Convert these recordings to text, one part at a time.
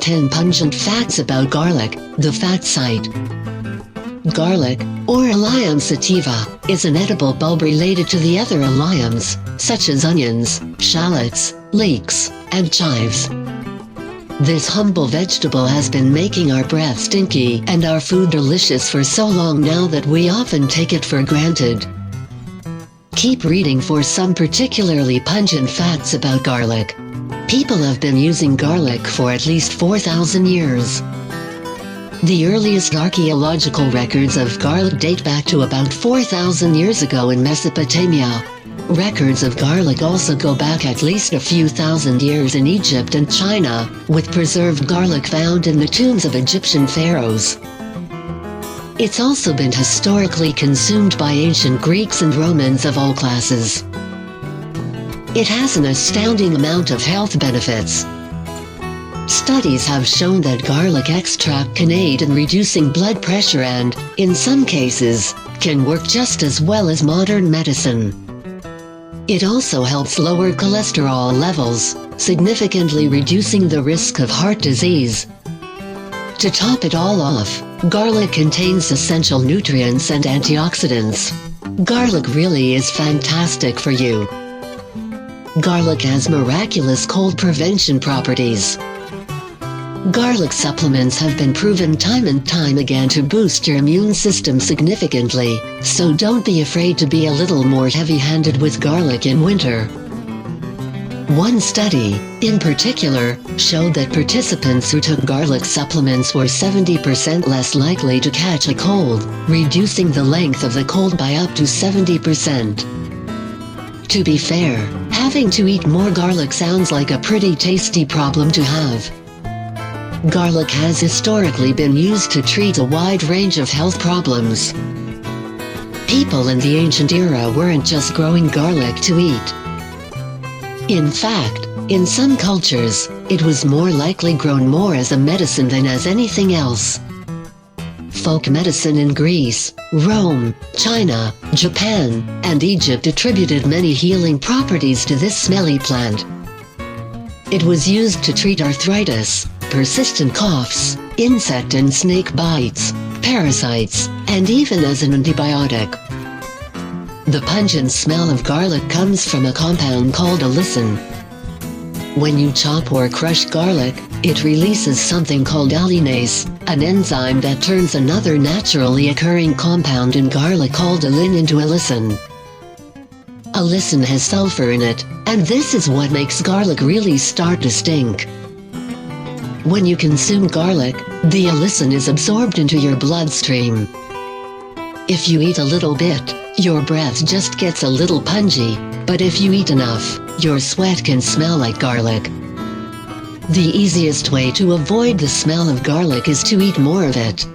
10 Pungent Facts About Garlic, the Fact Site. Garlic, or Allium sativa, is an edible bulb related to the other alliums, such as onions, shallots, leeks, and chives. This humble vegetable has been making our breath stinky and our food delicious for so long now that we often take it for granted. Keep reading for some particularly pungent facts about garlic. People have been using garlic for at least 4,000 years. The earliest archaeological records of garlic date back to about 4,000 years ago in Mesopotamia. Records of garlic also go back at least a few thousand years in Egypt and China, with preserved garlic found in the tombs of Egyptian pharaohs. It's also been historically consumed by ancient Greeks and Romans of all classes. It has an astounding amount of health benefits. Studies have shown that garlic extract can aid in reducing blood pressure and, in some cases, can work just as well as modern medicine. It also helps lower cholesterol levels, significantly reducing the risk of heart disease. To top it all off, garlic contains essential nutrients and antioxidants. Garlic really is fantastic for you. Garlic has miraculous cold prevention properties. Garlic supplements have been proven time and time again to boost your immune system significantly, so don't be afraid to be a little more heavy-handed with garlic in winter. One study, in particular, showed that participants who took garlic supplements were 70% less likely to catch a cold, reducing the length of the cold by up to 70%. To be fair, having to eat more garlic sounds like a pretty tasty problem to have. Garlic has historically been used to treat a wide range of health problems. People in the ancient era weren't just growing garlic to eat. In fact, in some cultures, it was more likely grown more as a medicine than as anything else. Folk medicine in Greece, Rome, China, Japan, and Egypt attributed many healing properties to this smelly plant. It was used to treat arthritis, persistent coughs, insect and snake bites, parasites, and even as an antibiotic. The pungent smell of garlic comes from a compound called allicin. When you chop or crush garlic, it releases something called alliinase, an enzyme that turns another naturally occurring compound in garlic called alliin into allicin. Allicin has sulfur in it, and this is what makes garlic really start to stink. When you consume garlic, the allicin is absorbed into your bloodstream. If you eat a little bit, your breath just gets a little pungy, but if you eat enough, your sweat can smell like garlic. The easiest way to avoid the smell of garlic is to eat more of it.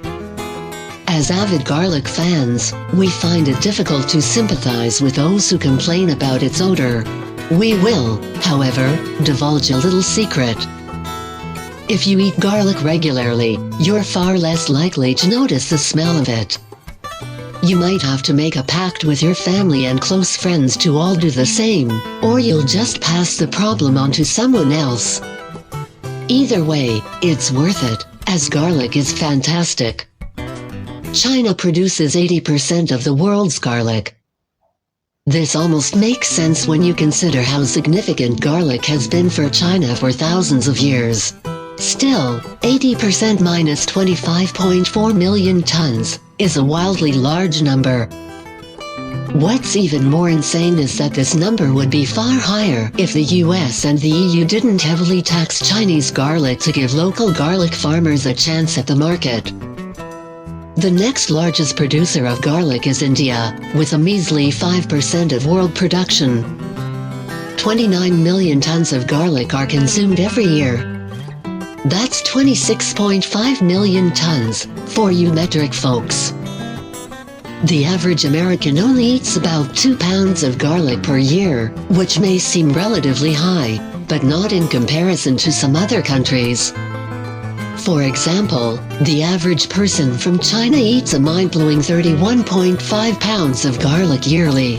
As avid garlic fans, we find it difficult to sympathize with those who complain about its odor. We will, however, divulge a little secret. If you eat garlic regularly, you're far less likely to notice the smell of it. You might have to make a pact with your family and close friends to all do the same, or you'll just pass the problem on to someone else. Either way, it's worth it, as garlic is fantastic. China produces 80% of the world's garlic. This almost makes sense when you consider how significant garlic has been for China for thousands of years. Still, 80% minus 25.4 million tons is a wildly large number. What's even more insane is that this number would be far higher if the US and the EU didn't heavily tax Chinese garlic to give local garlic farmers a chance at the market. The next largest producer of garlic is India, with a measly 5% of world production. 29 million tons of garlic are consumed every year. That's 26.5 million tons, for you metric folks. The average American only eats about 2 pounds of garlic per year, which may seem relatively high, but not in comparison to some other countries. For example, the average person from China eats a mind-blowing 31.5 pounds of garlic yearly.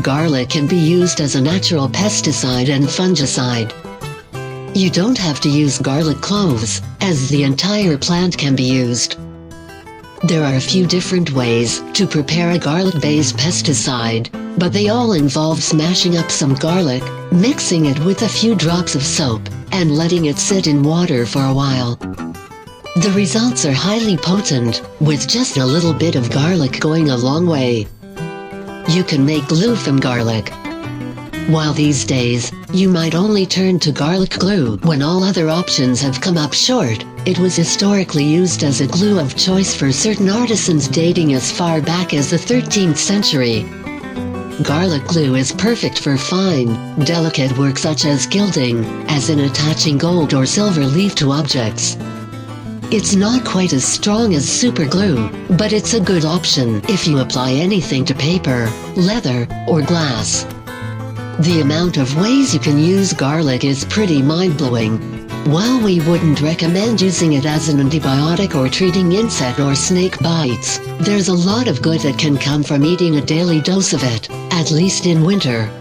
Garlic can be used as a natural pesticide and fungicide. You don't have to use garlic cloves, as the entire plant can be used. There are a few different ways to prepare a garlic-based pesticide, but they all involve smashing up some garlic, mixing it with a few drops of soap, and letting it sit in water for a while. The results are highly potent, with just a little bit of garlic going a long way. You can make glue from garlic. While these days, you might only turn to garlic glue when all other options have come up short, it was historically used as a glue of choice for certain artisans dating as far back as the 13th century. Garlic glue is perfect for fine, delicate work such as gilding, as in attaching gold or silver leaf to objects. It's not quite as strong as super glue, but it's a good option if you apply anything to paper, leather, or glass. The amount of ways you can use garlic is pretty mind-blowing. While we wouldn't recommend using it as an antibiotic or treating insect or snake bites, there's a lot of good that can come from eating a daily dose of it, at least in winter.